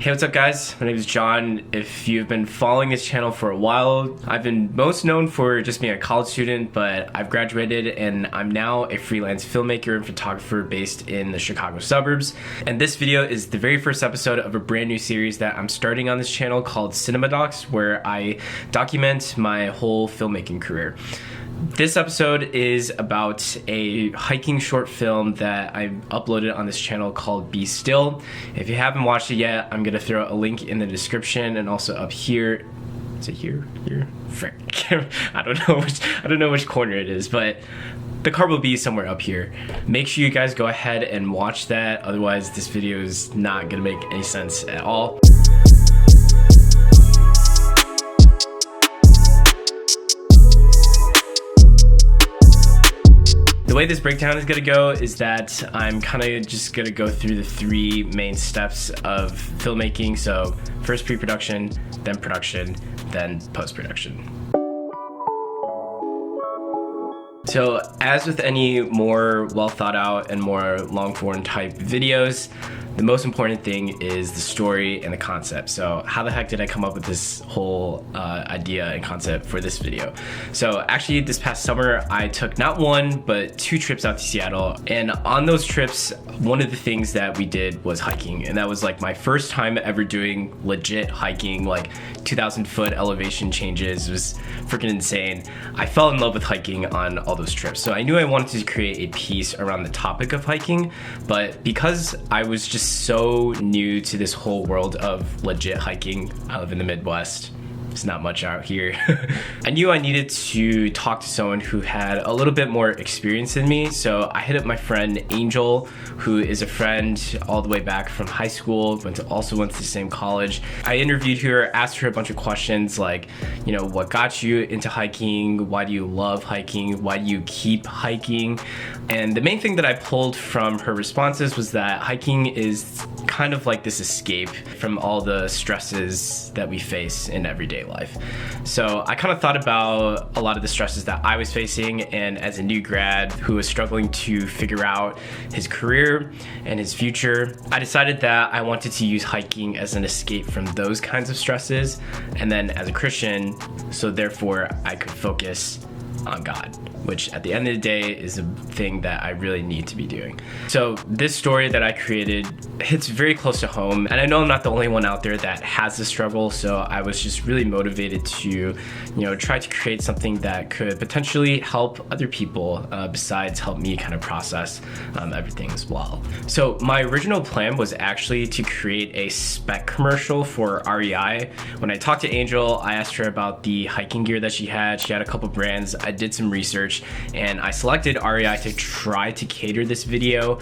Hey, what's up guys? My name is John. If you've been following this channel for a while, I've been most known for just being a college student, but I've graduated and I'm now a freelance filmmaker and photographer based in the Chicago suburbs. And this video is the very first episode of a brand new series that I'm starting on this channel called Cinemadocs, where I document my whole filmmaking career. This episode is about a hiking short film that I uploaded on this channel called Be Still. If you haven't watched it yet, I'm gonna throw a link in the description and also up here. Is it here? Here? Frick. I don't know which corner it is, but the card will be somewhere up here. Make sure you guys go ahead and watch that, otherwise this video is not gonna make any sense at all. The way this breakdown is gonna go is that I'm kind of just gonna go through the three main steps of filmmaking. So first pre-production, then production, then post-production. So as with any more well thought out and more long form type videos, the most important thing is the story and the concept. So how the heck did I come up with this whole idea and concept for this video? So actually this past summer, I took not one, but 2 trips out to Seattle. And on those trips, one of the things that we did was hiking. And that was like my first time ever doing legit hiking, like 2,000 foot elevation changes. It was freaking insane. I fell in love with hiking on all those trips. So I knew I wanted to create a piece around the topic of hiking, but because I was just so new to this whole world of legit hiking, I live in the Midwest. There's not much out here. I knew I needed to talk to someone who had a little bit more experience than me, so I hit up my friend Angel, who is a friend all the way back from high school, also went to the same college. I interviewed her, asked her a bunch of questions like, you know, what got you into hiking? Why do you love hiking? Why do you keep hiking? And the main thing that I pulled from her responses was that hiking is kind of like this escape from all the stresses that we face in everyday life. So I kind of thought about a lot of the stresses that I was facing, and as a new grad who was struggling to figure out his career and his future, I decided that I wanted to use hiking as an escape from those kinds of stresses, and then as a Christian, so therefore I could focus on God, which at the end of the day is a thing that I really need to be doing. So this story that I created hits very close to home, and I know I'm not the only one out there that has this struggle, so I was just really motivated to, try to create something that could potentially help other people besides help me kind of process everything as well. So my original plan was actually to create a spec commercial for REI. When I talked to Angel, I asked her about the hiking gear that she had. She had a couple brands. I did some research and I selected REI to try to cater this video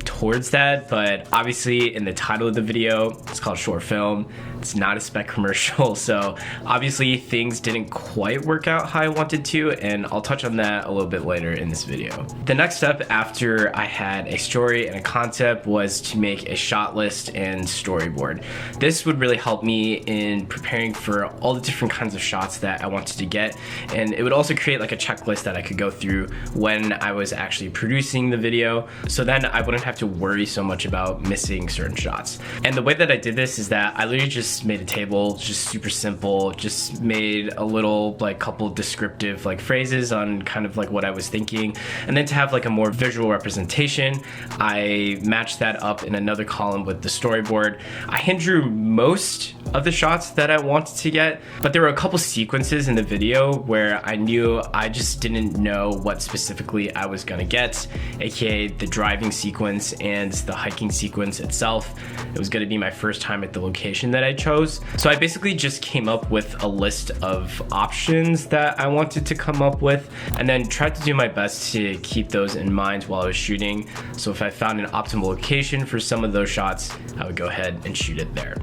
towards that, but obviously in the title of the video, it's called short film. It's not a spec commercial, so obviously things didn't quite work out how I wanted to, and I'll touch on that a little bit later in this video. The next step after I had a story and a concept was to make a shot list and storyboard. This would really help me in preparing for all the different kinds of shots that I wanted to get, and it would also create like a checklist that I could go through when I was actually producing the video, so then I wouldn't have to worry so much about missing certain shots. And the way that I did this is that I literally just made a table, just super simple, just made a little like couple descriptive like phrases on kind of like what I was thinking, and then to have like a more visual representation, I matched that up in another column with the storyboard. I hand drew most of the shots that I wanted to get, but there were a couple sequences in the video where I knew I just didn't know what specifically I was gonna get, aka the driving sequence and the hiking sequence itself. It was gonna be my first time at the location that I chose. So I basically just came up with a list of options that I wanted to come up with, and then tried to do my best to keep those in mind while I was shooting. So if I found an optimal location for some of those shots, I would go ahead and shoot it there.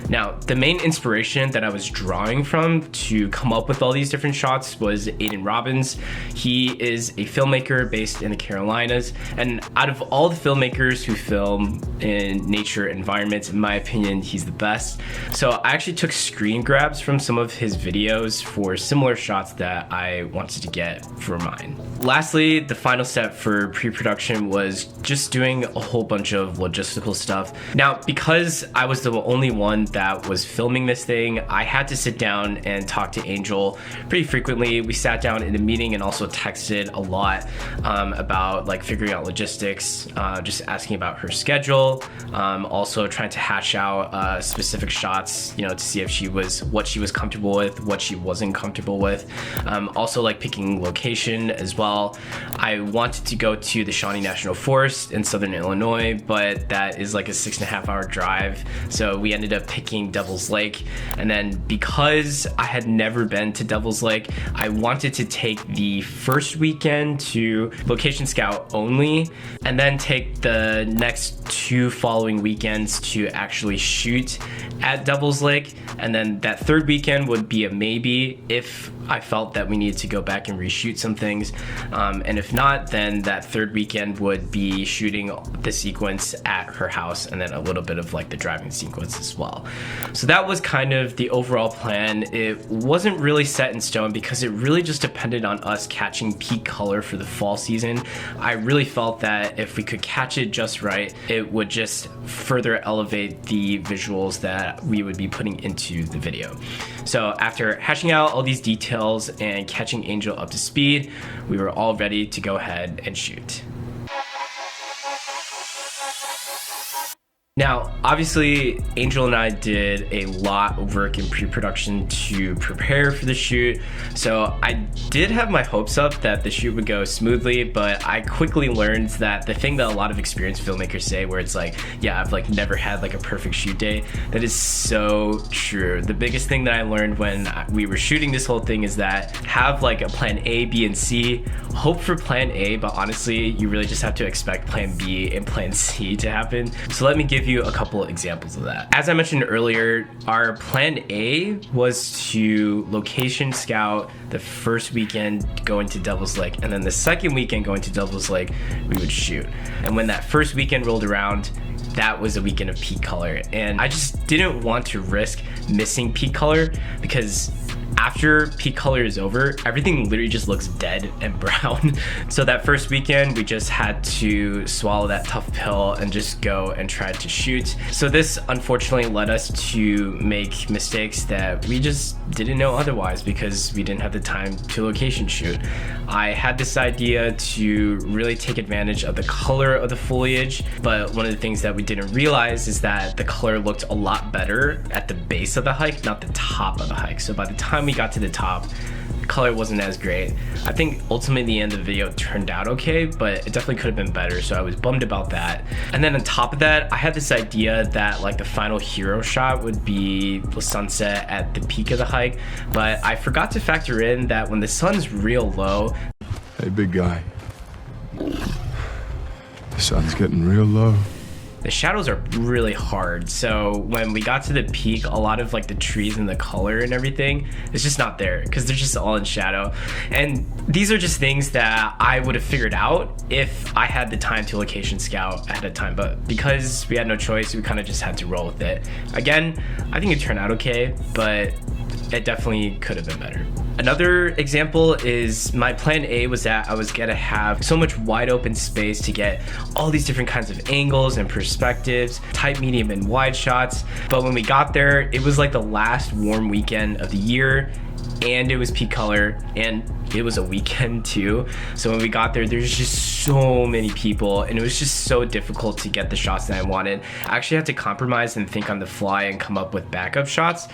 Now, The main inspiration that I was drawing from to come up with all these different shots was Aiden Robbins. He is a filmmaker based in the Carolinas, and out of all the filmmakers who film in nature environments, in my opinion, he's the best. So I actually took screen grabs from some of his videos for similar shots that I wanted to get for mine. Lastly, the final step for pre-production was just doing a whole bunch of logistical stuff. Now, because I was the only one that was filming this thing, I had to sit down and talk to Angel pretty frequently. We sat down in a meeting and also texted a lot about like figuring out logistics, just asking about her schedule, also trying to hash out specific shots, you know, to see if what she was comfortable with, what she wasn't comfortable with. Also like picking location as well. I wanted to go to the Shawnee National Forest in Southern Illinois, but that is like a 6.5-hour drive. So we ended up picking Devil's Lake. And then because I had never been to Devil's Lake, I wanted to take the first weekend to location scout only, and then take the next 2 following weekends to actually shoot at Devil's Lake. And then that third weekend would be a maybe if I felt that we needed to go back and reshoot some things. And if not, then that third weekend would be shooting the sequence at her house and then a little bit of like the driving sequence as well. So that was kind of the overall plan. It wasn't really set in stone because it really just depended on us catching peak color for the fall season. I really felt that if we could catch it just right, it would just further elevate the visuals that we would be putting into the video. So after hashing out all these details and catching Angel up to speed, we were all ready to go ahead and shoot. Now, obviously, Angel and I did a lot of work in pre-production to prepare for the shoot. So I did have my hopes up that the shoot would go smoothly, but I quickly learned that the thing that a lot of experienced filmmakers say, where it's like, yeah, I've like never had like a perfect shoot day, that is so true. The biggest thing that I learned when we were shooting this whole thing is that have like a plan A, B, and C. Hope for plan A, but honestly, you really just have to expect plan B and plan C to happen. So let me give you a couple of examples of that. As I mentioned earlier, our plan A was to location scout the first weekend going to Devil's Lake, and then the second weekend going to Devil's Lake, we would shoot. And when that first weekend rolled around, that was a weekend of peak color. And I just didn't want to risk missing peak color because after peak color is over, everything literally just looks dead and brown. So that first weekend, we just had to swallow that tough pill and just go and try to shoot. So this unfortunately led us to make mistakes that we just didn't know otherwise because we didn't have the time to location shoot. I had this idea to really take advantage of the color of the foliage, but one of the things that we didn't realize is that the color looked a lot better at the base of the hike, not the top of the hike. So by the time we got to the top, the color wasn't as great. I think ultimately the end of the video turned out okay, but it definitely could have been better, so I was bummed about that. And then on top of that, I had this idea that like the final hero shot would be the sunset at the peak of the hike, but I forgot to factor in that when the sun's real low. Hey, big guy. The sun's getting real low. The shadows are really hard. So when we got to the peak, a lot of like the trees and the color and everything is just not there because they're just all in shadow. And these are just things that I would have figured out if I had the time to location scout ahead of time. But because we had no choice, we kind of just had to roll with it. Again, I think it turned out okay, but it definitely could have been better. Another example is my plan A was that I was gonna have so much wide open space to get all these different kinds of angles and perspectives, tight, medium, and wide shots. But when we got there, it was like the last warm weekend of the year, and it was peak color, and it was a weekend too. So when we got there, there's just so many people, and it was just so difficult to get the shots that I wanted. I actually had to compromise and think on the fly and come up with backup shots,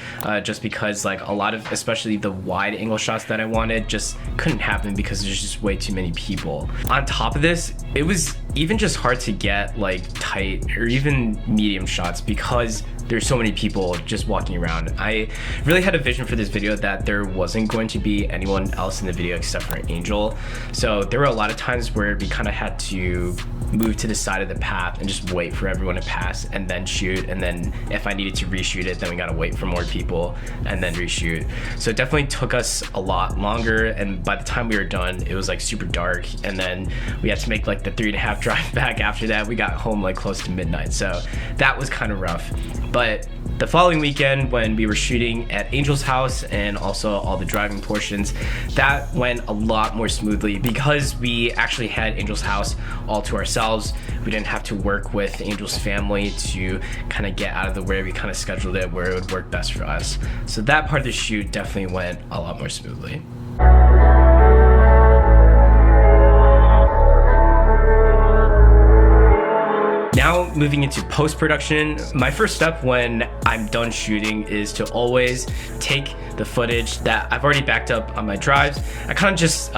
just because like a lot of, especially the wide angle shots that I wanted, just couldn't happen because there's just way too many people. On top of this, it was even just hard to get like tight or even medium shots because there's so many people just walking around. I really had a vision for this video that there wasn't going to be anyone else in the video except for Angel. So there were a lot of times where we kind of had to move to the side of the path and just wait for everyone to pass and then shoot. And then if I needed to reshoot it, then we gotta wait for more people and then reshoot. So it definitely took us a lot longer. And by the time we were done, it was like super dark. And then we had to make like the 3.5 drive back after that. We got home like close to midnight. So that was kind of rough. But the following weekend, when we were shooting at Angel's house and also all the driving portions, that went a lot more smoothly because we actually had Angel's house all to ourselves. We didn't have to work with Angel's family to kind of get out of the way. We kind of scheduled it where it would work best for us. So that part of the shoot definitely went a lot more smoothly. Now moving into post-production, my first step when I'm done shooting is to always take the footage that I've already backed up on my drives. I kind of just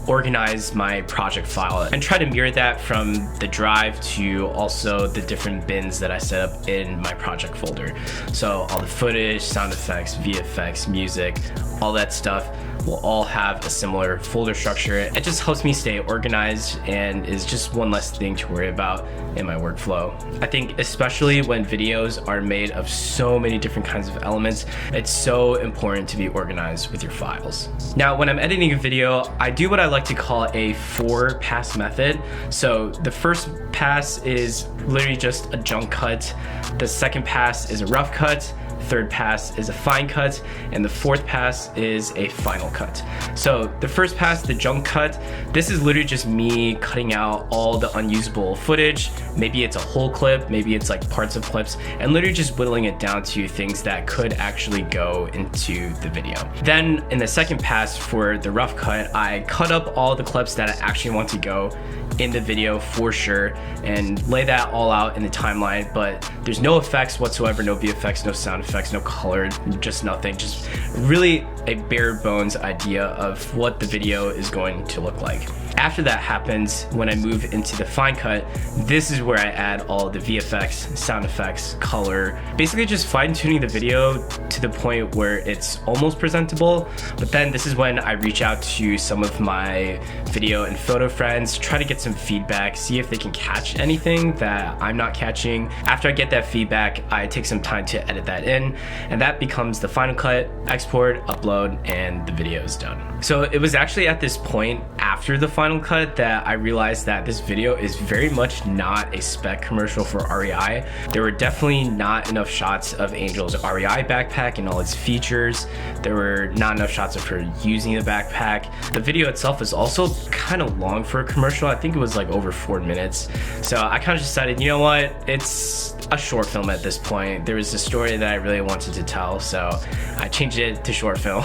organize my project file and try to mirror that from the drive to also the different bins that I set up in my project folder. So all the footage, sound effects, VFX, music, all that stuff will all have a similar folder structure. It just helps me stay organized and is just one less thing to worry about in my workflow. I think especially when videos are made of so many different kinds of elements, it's so important to be organized with your files. Now, when I'm editing a video, I do what I like to call a 4-pass method. So the first pass is literally just a junk cut. The second pass is a rough cut. Third pass is a fine cut, and the fourth pass is a final cut. So the first pass, the junk cut, this is literally just me cutting out all the unusable footage. Maybe it's a whole clip, maybe it's like parts of clips, and literally just whittling it down to things that could actually go into the video. Then in the second pass for the rough cut, I cut up all the clips that I actually want to go in the video for sure and lay that all out in the timeline, but there's no effects whatsoever, no VFX, no sound effects, no color, just nothing, just really a bare bones idea of what the video is going to look like. After that happens, when I move into the fine cut, this is where I add all the VFX, sound effects, color, basically just fine tuning the video to the point where it's almost presentable. But then this is when I reach out to some of my video and photo friends, try to get some feedback, see if they can catch anything that I'm not catching. After I get that feedback, I take some time to edit that in, and that becomes the final cut, export, upload, and the video is done. So it was actually at this point after the final cut that I realized that this video is very much not a spec commercial for REI. There were definitely not enough shots of Angel's REI backpack and all its features. There were not enough shots of her using the backpack. The video itself is also kind of long for a commercial. I think it was like over 4 minutes. So I kind of decided, you know what, it's a short film at this point. There was a story that I really wanted to tell, so I changed it to short film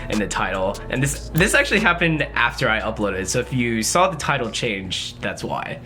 in the title. And this actually happened after I uploaded, so if you saw the title change, that's why.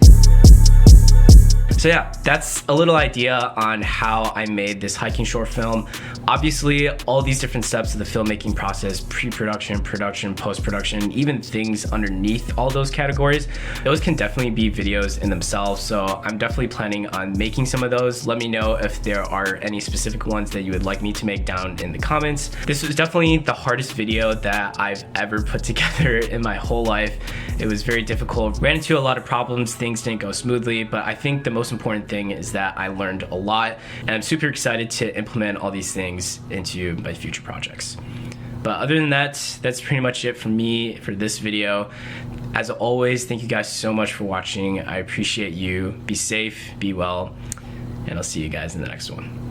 So yeah, that's a little idea on how I made this hiking short film. Obviously, all these different steps of the filmmaking process, pre-production, production, post-production, even things underneath all those categories, those can definitely be videos in themselves. So I'm definitely planning on making some of those. Let me know if there are any specific ones that you would like me to make down in the comments. This was definitely the hardest video that I've ever put together in my whole life. It was very difficult. Ran into a lot of problems, things didn't go smoothly, but I think the most important thing is that I learned a lot, and I'm super excited to implement all these things into my future projects. But other than that, that's pretty much it for me for this video. As always, thank you guys so much for watching. I appreciate you. Be safe, be well, and I'll see you guys in the next one.